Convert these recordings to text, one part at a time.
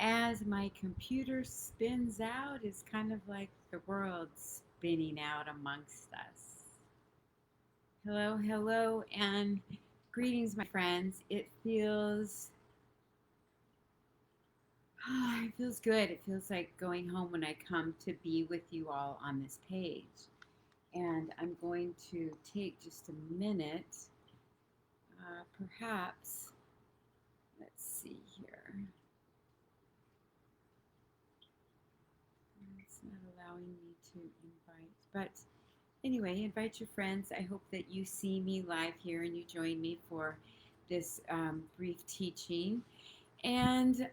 as my computer spins out, is kind of like the world spinning out amongst us. Hello, hello, and greetings, my friends. It feels good. It feels like going home when I come to be with you all on this page. And I'm going to take just a minute, perhaps. Let's see here. It's not allowing me to invite, but anyway, invite your friends. I hope that you see me live here and you join me for this brief teaching. And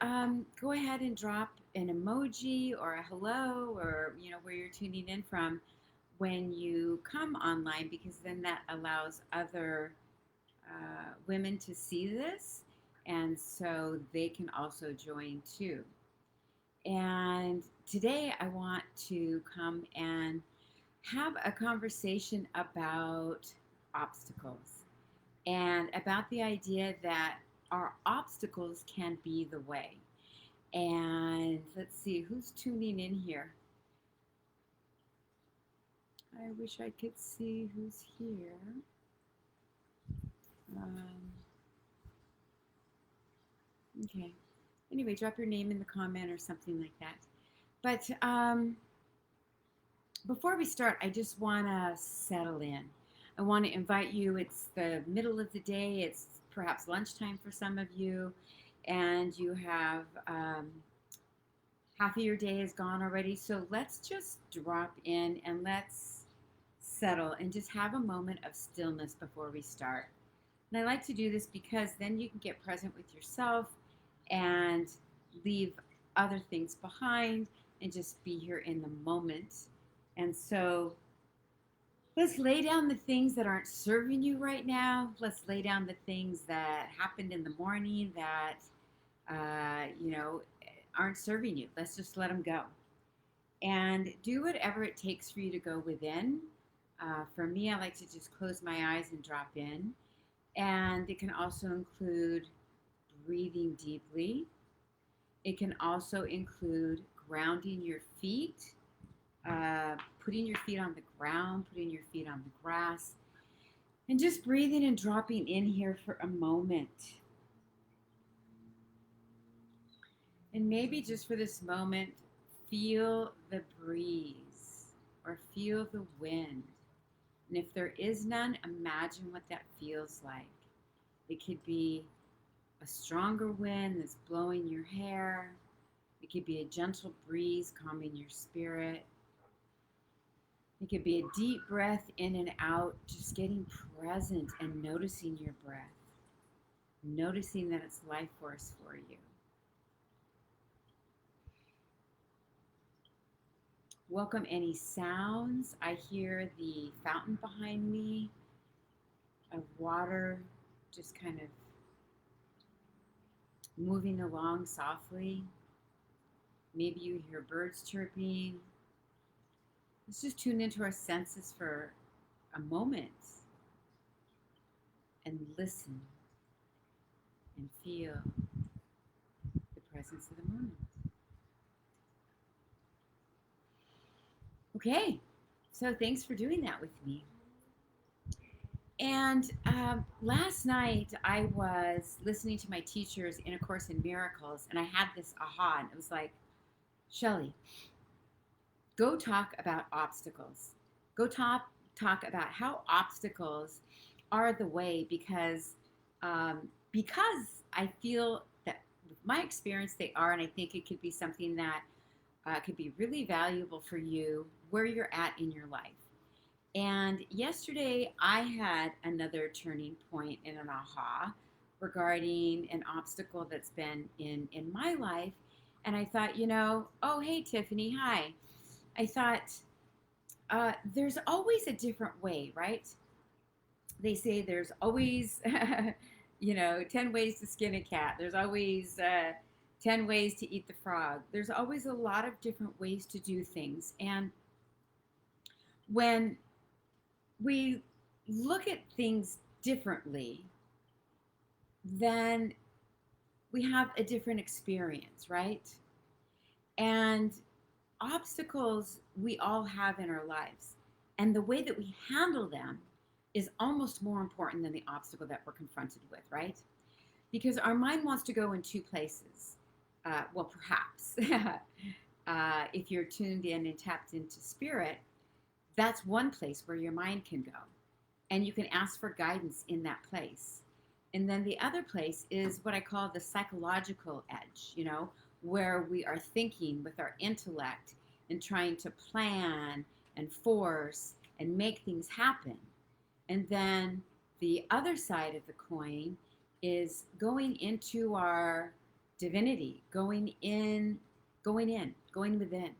go ahead and drop an emoji or a hello, or where you're tuning in from when you come online, because then that allows other women to see this, and so they can also join too. And today I want to come and have a conversation about obstacles and about the idea that our obstacles can be the way. And let's see who's tuning in here. I wish I could see who's here. Um, okay. Anyway, drop your name in the comment or something like that. But before we start, I just want to settle in. I want to invite you. It's the middle of the day. It's perhaps lunchtime for some of you, and you have half of your day is gone already. So let's just drop in and let's settle and just have a moment of stillness before we start. And I like to do this because then you can get present with yourself and leave other things behind and just be here in the moment. And so let's lay down the things that aren't serving you right now. Let's lay down the things that happened in the morning that, aren't serving you. Let's just let them go. And do whatever it takes for you to go within. For me, I like to just close my eyes and drop in. And it can also include breathing deeply. It can also include grounding your feet, putting your feet on the ground, putting your feet on the grass, and just breathing and dropping in here for a moment. And maybe just for this moment, feel the breeze or feel the wind. And if there is none, imagine what that feels like. It could be a stronger wind that's blowing your hair. It could be a gentle breeze calming your spirit. It could be a deep breath in and out, just getting present and noticing your breath, noticing that it's life force for you. Welcome any sounds. I hear the fountain behind me of water just kind of moving along softly. Maybe you hear birds chirping. Let's just tune into our senses for a moment and listen and feel the presence of the moment. Okay, so thanks for doing that with me. And last night I was listening to my teachers in A Course in Miracles, and I had this aha, and it was like, Shelley, go talk about obstacles. Go talk about how obstacles are the way, because I feel that with my experience they are, and I think it could be something that could be really valuable for you where you're at in your life. And yesterday I had another turning point and an aha regarding an obstacle that's been in my life. And I thought, oh, hey, Tiffany, hi. I thought, there's always a different way, right? They say there's always, 10 ways to skin a cat. There's always 10 ways to eat the frog. There's always a lot of different ways to do things. And when we look at things differently, then we have a different experience, right? And obstacles we all have in our lives. And the way that we handle them is almost more important than the obstacle that we're confronted with, right? Because our mind wants to go in two places. Well, perhaps. If you're tuned in and tapped into spirit, that's one place where your mind can go. And you can ask for guidance in that place. And then the other place is what I call the psychological edge, where we are thinking with our intellect and trying to plan and force and make things happen. And then the other side of the coin is going into our divinity, going within,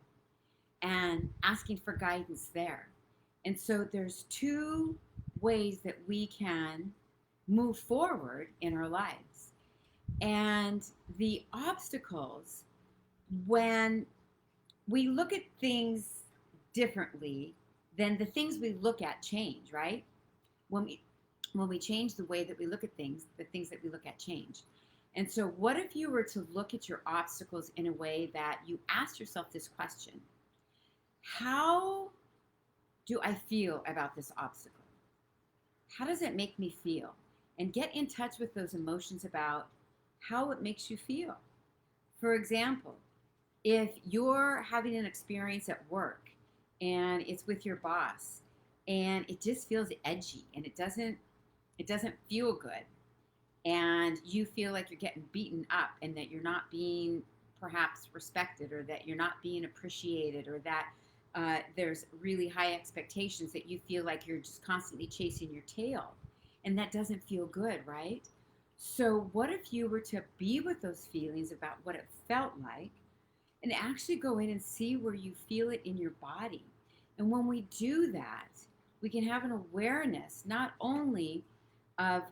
and asking for guidance there. And so there's two ways that we can move forward in our lives. And the obstacles, when we look at things differently, then the things we look at change, right? When we when we change the way that we look at things, the things that we look at change. And so what if you were to look at your obstacles in a way that you ask yourself this question: how do I feel about this obstacle? How does it make me feel? And get in touch with those emotions about how it makes you feel. For example, if you're having an experience at work and it's with your boss and it just feels edgy and it doesn't feel good, and you feel like you're getting beaten up and that you're not being perhaps respected, or that you're not being appreciated, or that there's really high expectations, that you feel like you're just constantly chasing your tail, and that doesn't feel good, right? So what if you were to be with those feelings about what it felt like, and actually go in and see where you feel it in your body? And when we do that, we can have an awareness not only of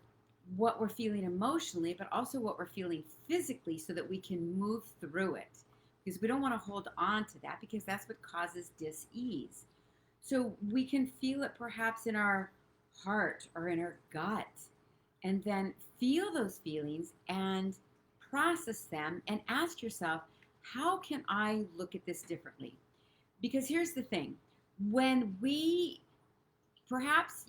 what we're feeling emotionally, but also what we're feeling physically, so that we can move through it. Because we don't want to hold on to that, because that's what causes dis-ease. So we can feel it perhaps in our heart or in our gut, and then feel those feelings and process them and ask yourself, how can I look at this differently? Because here's the thing: when we perhaps,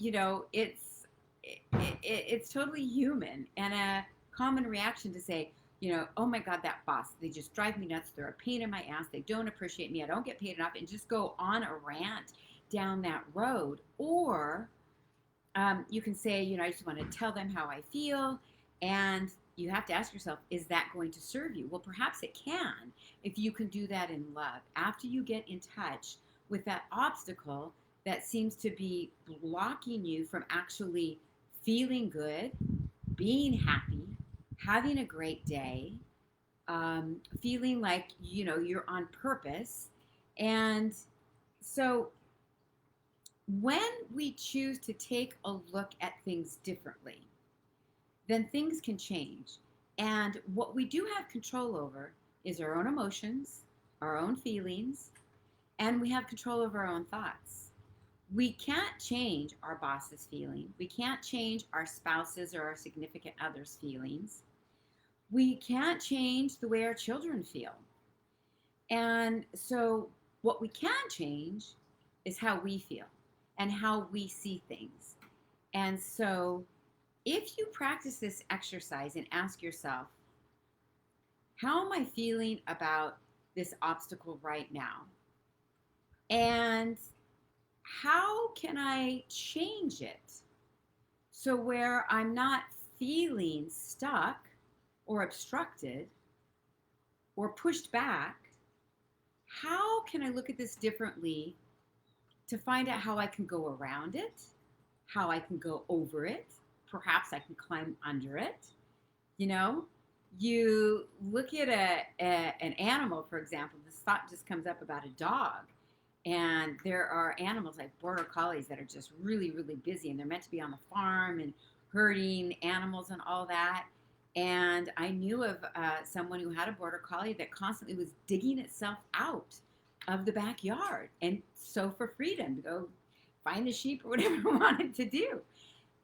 it's totally human and a common reaction to say, oh my God, that boss, they just drive me nuts. They're a pain in my ass. They don't appreciate me. I don't get paid enough, and just go on a rant down that road. Or you can say, I just want to tell them how I feel. And you have to ask yourself, is that going to serve you? Well, perhaps it can, if you can do that in love. After you get in touch with that obstacle that seems to be blocking you from actually feeling good, being happy, having a great day, feeling like, you're on purpose. And so when we choose to take a look at things differently, then things can change. And what we do have control over is our own emotions, our own feelings, and we have control over our own thoughts. We can't change our boss's feeling. We can't change our spouse's or our significant other's feelings. We can't change the way our children feel. And so what we can change is how we feel and how we see things. And so if you practice this exercise and ask yourself, how am I feeling about this obstacle right now? And how can I change it so where I'm not feeling stuck or obstructed or pushed back? How can I look at this differently to find out how I can go around it, how I can go over it? Perhaps I can climb under it. You look at an animal, for example. This thought just comes up about a dog. And there are animals like border collies that are just really, really busy, and they're meant to be on the farm and herding animals and all that. And I knew of someone who had a border collie that constantly was digging itself out of the backyard, and so for freedom to go find the sheep or whatever it wanted to do.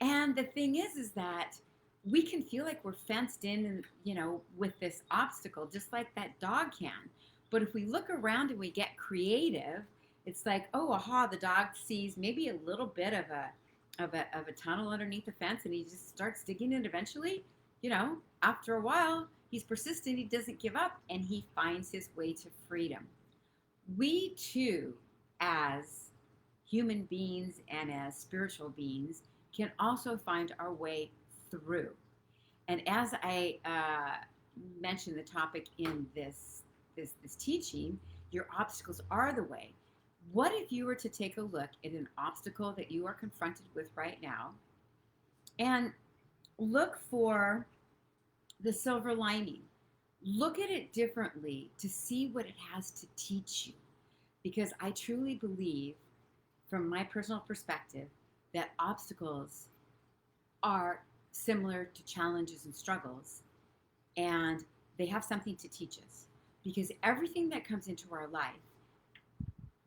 And the thing is that we can feel like we're fenced in, and with this obstacle, just like that dog can. But if we look around and we get creative, it's like, oh, aha, the dog sees maybe a little bit of a tunnel underneath the fence, and he just starts digging it. Eventually, after a while, he's persistent, he doesn't give up, and he finds his way to freedom. We too, as human beings and as spiritual beings, can also find our way through. And as I mentioned the topic in this teaching, your obstacles are the way. What if you were to take a look at an obstacle that you are confronted with right now and look for the silver lining? Look at it differently to see what it has to teach you. Because I truly believe, from my personal perspective, that obstacles are similar to challenges and struggles, and they have something to teach us. Because everything that comes into our life,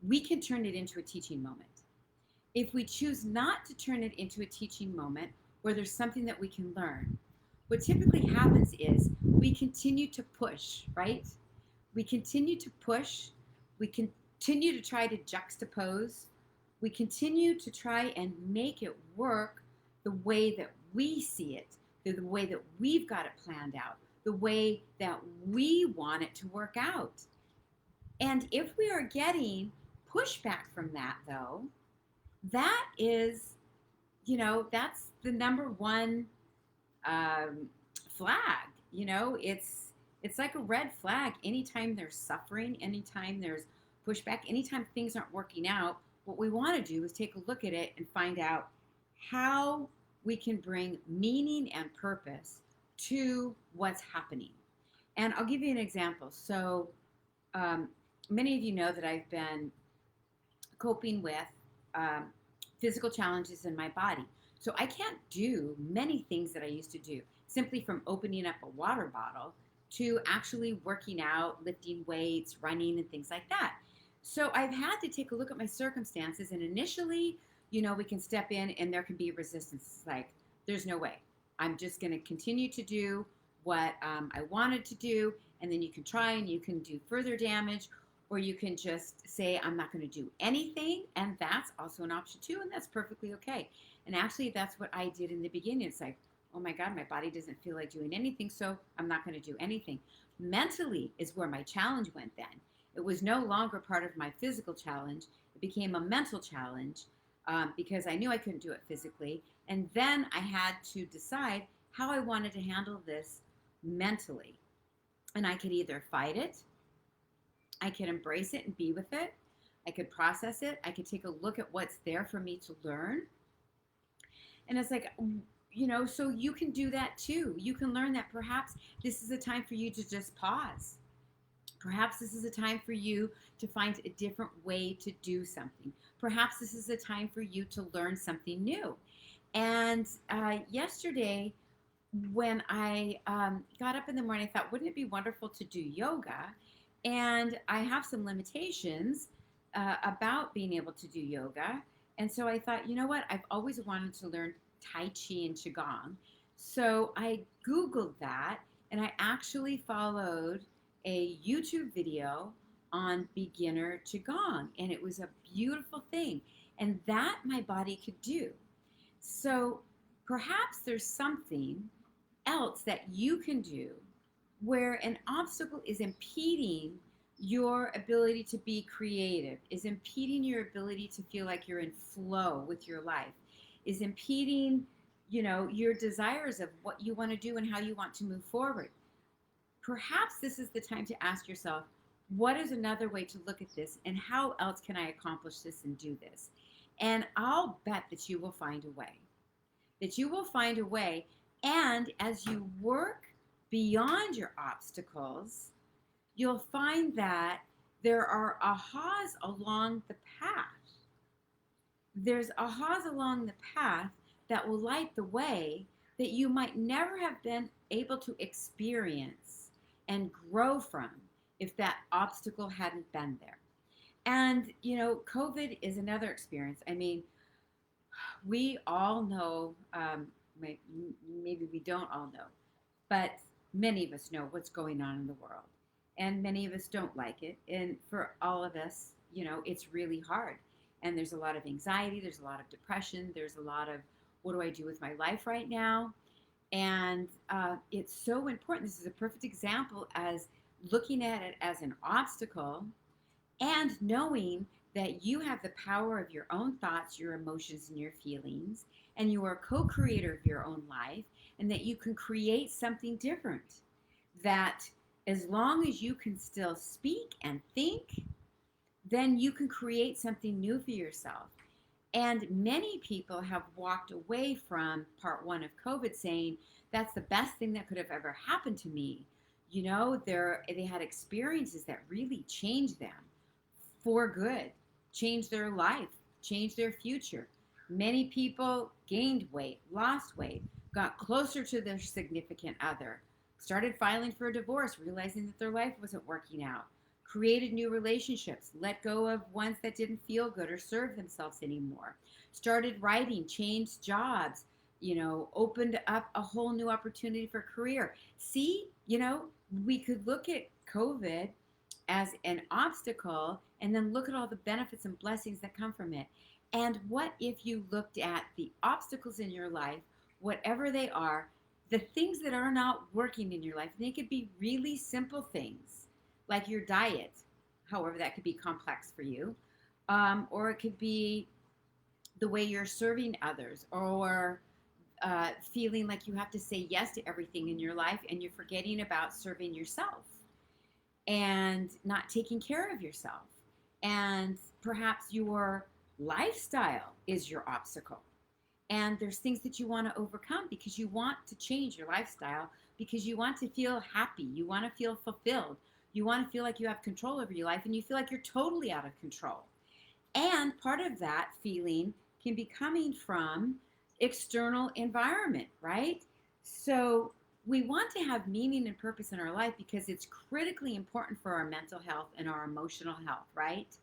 we can turn it into a teaching moment. If we choose not to turn it into a teaching moment where there's something that we can learn, what typically happens is we continue to push, right? We continue to push. We continue to try to juxtapose. We continue to try and make it work the way that we see it, the way that we've got it planned out, the way that we want it to work out. And if we are getting pushback from that, though, that is, that's the number one flag. It's like a red flag. Anytime there's suffering, anytime there's pushback, anytime things aren't working out, what we want to do is take a look at it and find out how we can bring meaning and purpose to what's happening. And I'll give you an example. So many of you know that I've been coping with um, physical challenges in my body. So I can't do many things that I used to do, simply from opening up a water bottle to actually working out, lifting weights, running, and things like that. So I've had to take a look at my circumstances, and initially, we can step in and there can be resistance. It's like, there's no way. I'm just going to continue to do what I wanted to do, and then you can try and you can do further damage, or you can just say, I'm not going to do anything, and that's also an option too, and that's perfectly okay. And actually, that's what I did in the beginning. It's like, oh my God, my body doesn't feel like doing anything, so I'm not going to do anything. Mentally is where my challenge went then. It was no longer part of my physical challenge. It became a mental challenge because I knew I couldn't do it physically. And then I had to decide how I wanted to handle this mentally. And I could either fight it, I could embrace it and be with it, I could process it, I could take a look at what's there for me to learn. And it's like, so you can do that too. You can learn that perhaps this is a time for you to just pause. Perhaps this is a time for you to find a different way to do something. Perhaps this is a time for you to learn something new. And yesterday, when I got up in the morning, I thought, wouldn't it be wonderful to do yoga? And I have some limitations about being able to do yoga. And so I thought, you know what? I've always wanted to learn Tai Chi and Qigong. So I Googled that, and I actually followed a YouTube video on beginner Qigong, and it was a beautiful thing. And that my body could do. So perhaps there's something else that you can do where an obstacle is impeding your ability to be creative, is impeding your ability to feel like you're in flow with your life, is impeding, your desires of what you want to do and how you want to move forward. Perhaps this is the time to ask yourself, what is another way to look at this, and how else can I accomplish this and do this? And I'll bet that you will find a way. That you will find a way, and as you work beyond your obstacles, you'll find that there are ahas along the path. There's ahas along the path that will light the way that you might never have been able to experience and grow from if that obstacle hadn't been there. And, COVID is another experience. I mean, we all know maybe we don't all know, but many of us know what's going on in the world. And many of us don't like it. And for all of us, it's really hard. And there's a lot of anxiety, there's a lot of depression, there's a lot of what do I do with my life right now? And it's so important. This is a perfect example as looking at it as an obstacle and knowing that you have the power of your own thoughts, your emotions, and your feelings, and you are a co creator of your own life, and that you can create something different. That as long as you can still speak and think, then you can create something new for yourself. And many people have walked away from part one of COVID saying, that's the best thing that could have ever happened to me. They had experiences that really changed them for good, changed their life, changed their future. Many people gained weight, lost weight, got closer to their significant other, started filing for a divorce, realizing that their life wasn't working out, created new relationships, let go of ones that didn't feel good or serve themselves anymore, started writing, changed jobs, opened up a whole new opportunity for career. See, we could look at COVID as an obstacle and then look at all the benefits and blessings that come from it. And what if you looked at the obstacles in your life, whatever they are, the things that are not working in your life? They could be really simple things like your diet, however, that could be complex for you, or it could be the way you're serving others, or feeling like you have to say yes to everything in your life and you're forgetting about serving yourself and not taking care of yourself. And perhaps your lifestyle is your obstacle. And there's things that you want to overcome because you want to change your lifestyle, because you want to feel happy, you want to feel fulfilled, you want to feel like you have control over your life, and you feel like you're totally out of control. And part of that feeling can be coming from external environment, right? So we want to have meaning and purpose in our life because it's critically important for our mental health and our emotional health, right?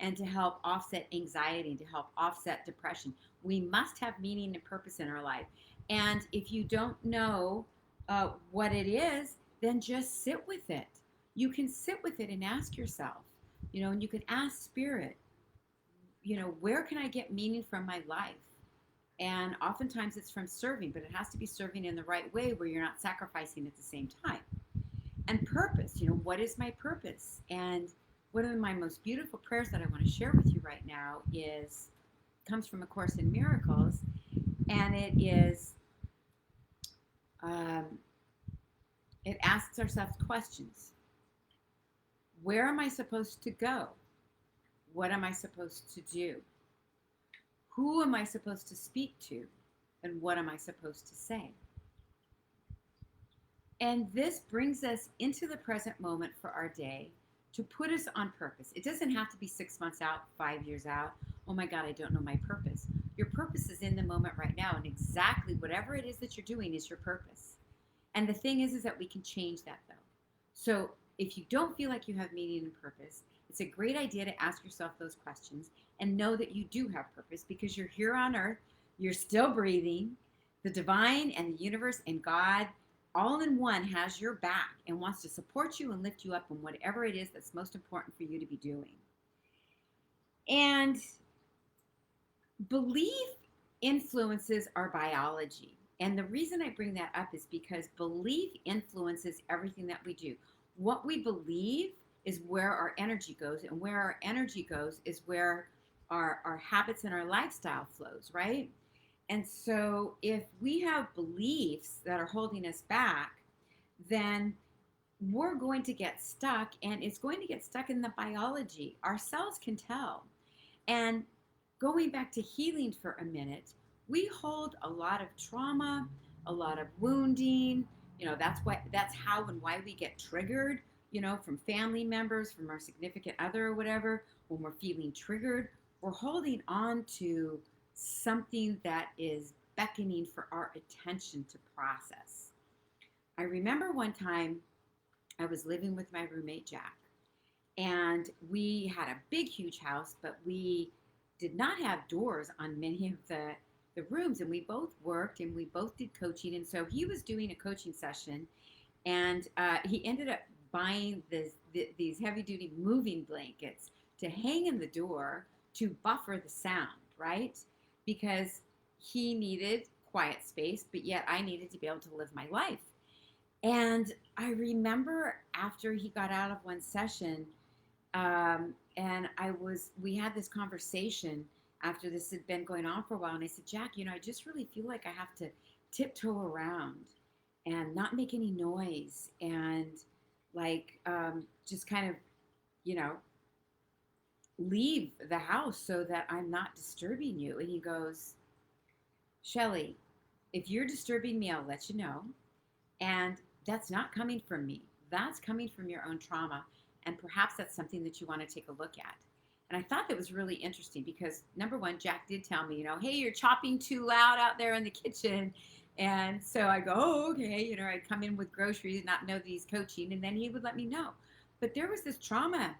And to help offset anxiety, to help offset depression. We must have meaning and purpose in our life. And if you don't know what it is, then just sit with it. You can sit with it and ask yourself, and you can ask Spirit, where can I get meaning from my life? And oftentimes it's from serving, but it has to be serving in the right way where you're not sacrificing at the same time. And purpose, what is my purpose? And one of my most beautiful prayers that I want to share with you right now comes from A Course in Miracles, and it asks ourselves questions. Where am I supposed to go? What am I supposed to do? Who am I supposed to speak to? And what am I supposed to say? And this brings us into the present moment for our day to put us on purpose. It doesn't have to be 6 months out, 5 years out. Oh my God, I don't know my purpose. Your purpose is in the moment right now, and exactly whatever it is that you're doing is your purpose. And the thing is that we can change that though. So if you don't feel like you have meaning and purpose, it's a great idea to ask yourself those questions and know that you do have purpose because you're here on earth, you're still breathing. The divine and the universe and God all in one has your back and wants to support you and lift you up in whatever it is that's most important for you to be doing. And belief influences our biology. And the reason I bring that up is because belief influences everything that we do. What we believe is where our energy goes, and where our energy goes is where our habits and our lifestyle flows, right? And so if we have beliefs that are holding us back, then we're going to get stuck, and it's going to get stuck in the biology. Our cells can tell. And going back to healing for a minute, we hold a lot of trauma, a lot of wounding. That's how and why we get triggered, from family members, from our significant other or whatever. When we're feeling triggered, we're holding on to something that is beckoning for our attention to process. I remember one time I was living with my roommate, Jack, and we had a big, huge house, but we did not have doors on many of the the rooms, and we both worked and we both did coaching. And so he was doing a coaching session, and he ended up buying these heavy duty moving blankets to hang in the door to buffer the sound, right? Because he needed quiet space, but yet I needed to be able to live my life. And I remember after he got out of one session, and we had this conversation after this had been going on for a while. And I said, Jack, I just really feel like I have to tiptoe around and not make any noise and just kind of, you know, leave the house so that I'm not disturbing you. And he goes, Shelley, if you're disturbing me, I'll let you know. And that's not coming from me. That's coming from your own trauma. And perhaps that's something that you want to take a look at. And I thought that was really interesting because, number one, Jack did tell me, hey, you're chopping too loud out there in the kitchen. And so I go, oh, okay. I'd come in with groceries and not know that he's coaching. And then he would let me know. But there was this trauma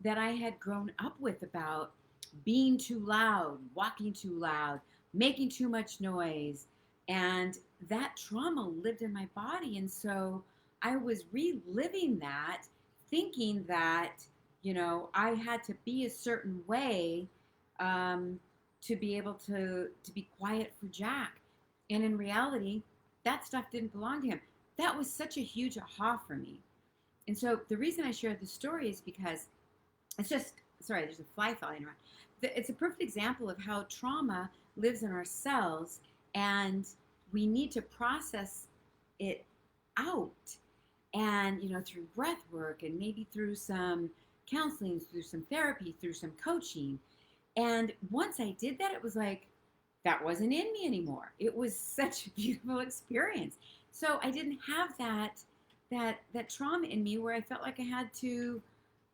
that I had grown up with about being too loud, walking too loud, making too much noise. And that trauma lived in my body. And so I was reliving that, thinking that, I had to be a certain way to be able to be quiet for Jack. And in reality, that stuff didn't belong to him. That was such a huge aha for me. And so the reason I share this story is because it's just, sorry, there's a fly flying around. It's a perfect example of how trauma lives in our cells, and we need to process it out. And, through breath work and maybe through some counseling, through some therapy, through some coaching. And once I did that, it was like, that wasn't in me anymore. It was such a beautiful experience. So I didn't have that trauma in me where I felt like I had to,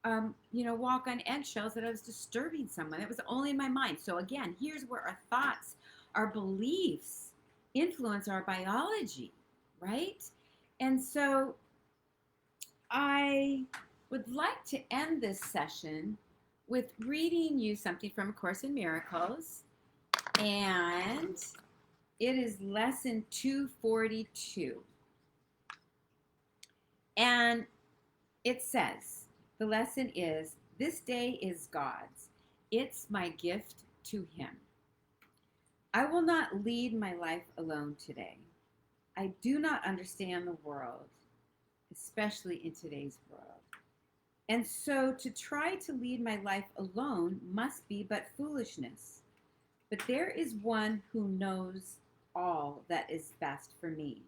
walk on eggshells, that I was disturbing someone. It was only in my mind. So again, here's where our thoughts, our beliefs influence our biology, right? And so I would like to end this session with reading you something from A Course in Miracles. And it is lesson 242. And it says, the lesson is, this day is God's. It's my gift to him. I will not lead my life alone today. I do not understand the world, especially in today's world. And so to try to lead my life alone must be but foolishness. But there is one who knows all that is best for me.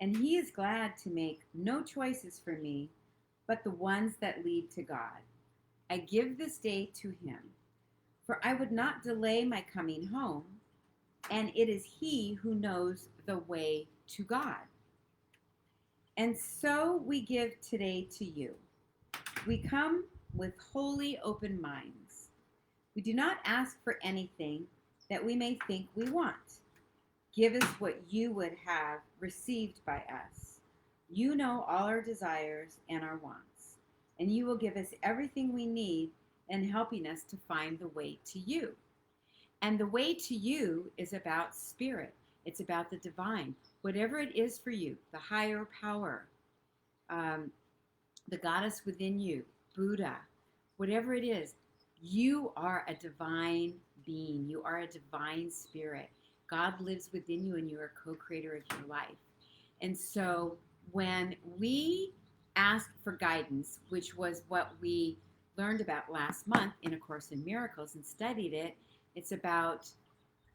And he is glad to make no choices for me, but the ones that lead to God. I give this day to him, for I would not delay my coming home, and it is he who knows the way to God. And so we give today to you. We come with wholly open minds. We do not ask for anything that we may think we want. Give us what you would have received by us. You know all our desires and our wants, and you will give us everything we need in helping us to find the way to you. And the way to you is about spirit. It's about the divine. Whatever it is for you, the higher power, the goddess within you, Buddha, whatever it is, you are a divine being. You are a divine spirit. God lives within you, and you are a co-creator of your life. And so when we ask for guidance, which was what we learned about last month in A Course in Miracles and studied it, it's about,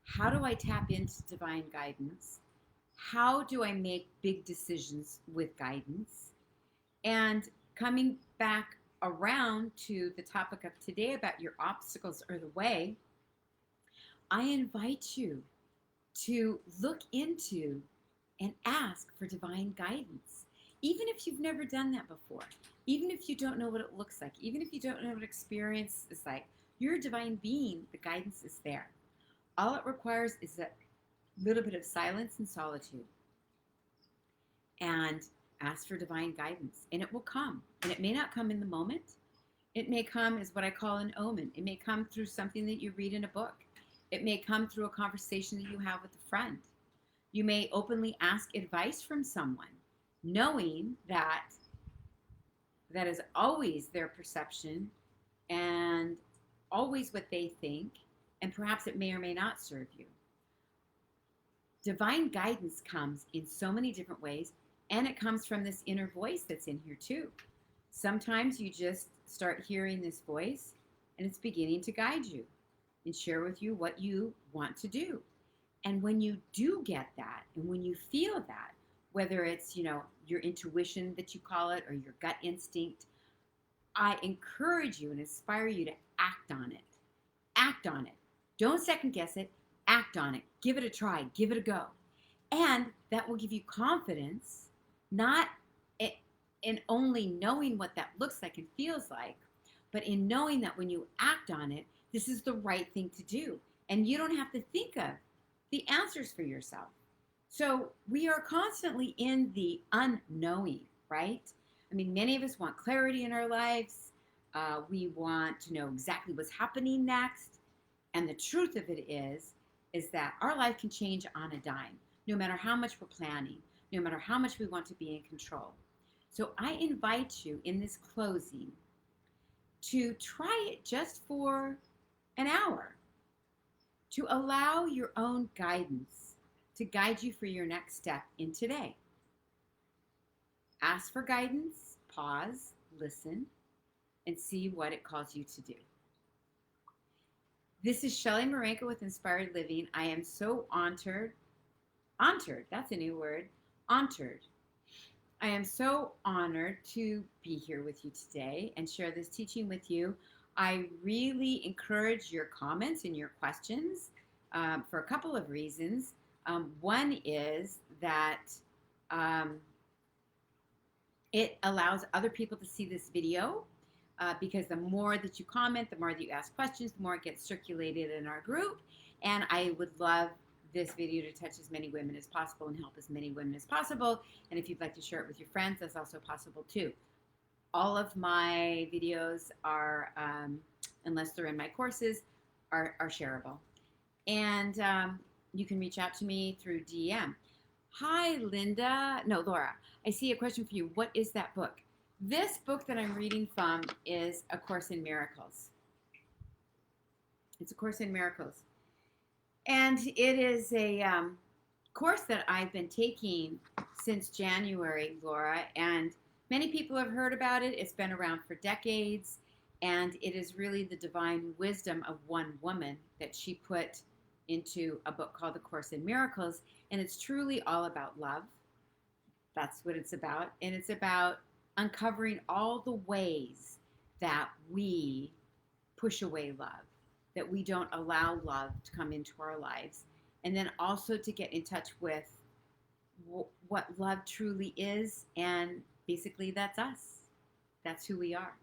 how do I tap into divine guidance? How do I make big decisions with guidance? And coming back around to the topic of today about your obstacles or the way, I invite you to look into and ask for divine guidance. Even if you've never done that before, even if you don't know what it looks like, even if you don't know what experience is like, you're a divine being, the guidance is there. All it requires is a little bit of silence and solitude. And ask for divine guidance, and it will come. And it may not come in the moment. It may come as what I call an omen. It may come through something that you read in a book. It may come through a conversation that you have with a friend. You may openly ask advice from someone, knowing that that is always their perception and always what they think, and perhaps it may or may not serve you. Divine guidance comes in so many different ways, and it comes from this inner voice that's in here too. Sometimes you just start hearing this voice and it's beginning to guide you and share with you what you want to do. And when you do get that, and when you feel that, whether it's, your intuition that you call it, or your gut instinct, I encourage you and inspire you to act on it. Act on it. Don't second guess it. Act on it. Give it a try. Give it a go. And that will give you confidence, not in only knowing what that looks like and feels like, but in knowing that when you act on it, this is the right thing to do. And you don't have to think of the answers for yourself. So we are constantly in the unknowing, right? I mean, many of us want clarity in our lives. We want to know exactly what's happening next. And the truth of it is that our life can change on a dime, no matter how much we're planning, no matter how much we want to be in control. So I invite you in this closing to try it just for an hour, to allow your own guidance to guide you for your next step in today. Ask for guidance, pause, listen, and see what it calls you to do. This is Shelley Marenka with Inspired Living. I am so honored, that's a new word, honored. I am so honored to be here with you today and share this teaching with you. I really encourage your comments and your questions for a couple of reasons. One is that it allows other people to see this video because the more that you comment, the more that you ask questions, the more it gets circulated in our group. And I would love this video to touch as many women as possible and help as many women as possible. And if you'd like to share it with your friends, that's also possible too. All of my videos are, unless they're in my courses, are shareable. And you can reach out to me through DM. Hi, Laura. I see a question for you. What is that book? This book that I'm reading from is A Course in Miracles. It's A Course in Miracles. And it is a course that I've been taking since January, Laura, and many people have heard about it. It's been around for decades, and it is really the divine wisdom of one woman that she put into a book called A Course in Miracles, and it's truly all about love. That's what it's about, and it's about uncovering all the ways that we push away love, that we don't allow love to come into our lives, and then also to get in touch with what love truly is, and basically that's us. That's who we are.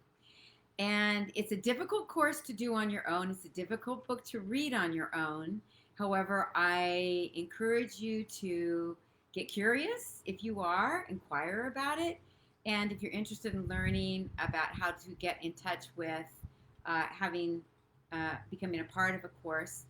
And it's a difficult course to do on your own. It's a difficult book to read on your own. However, I encourage you to get curious if you are, inquire about it, and if you're interested in learning about how to get in touch with becoming a part of a course.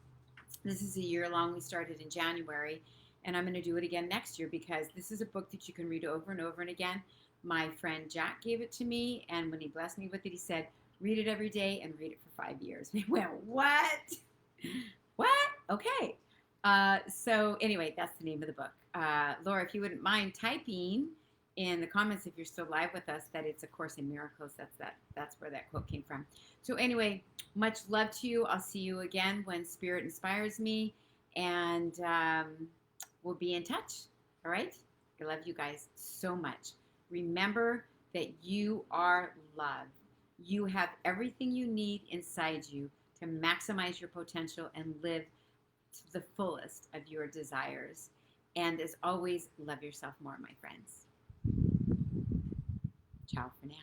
This is a year-long. We started in January, and I'm going to do it again next year because this is a book that you can read over and over and again. My friend Jack gave it to me, and when he blessed me with it, he said, read it every day and read it for 5 years. And I went, what? What? Okay. So anyway, that's the name of the book. Laura, if you wouldn't mind typing in the comments, if you're still live with us, that it's A Course in Miracles. That's where that quote came from. So anyway, much love to you. I'll see you again when Spirit inspires me, and we'll be in touch. All right? I love you guys so much. Remember that you are love. You have everything you need inside you to maximize your potential and live to the fullest of your desires. And as always, love yourself more, my friends. Ciao for now.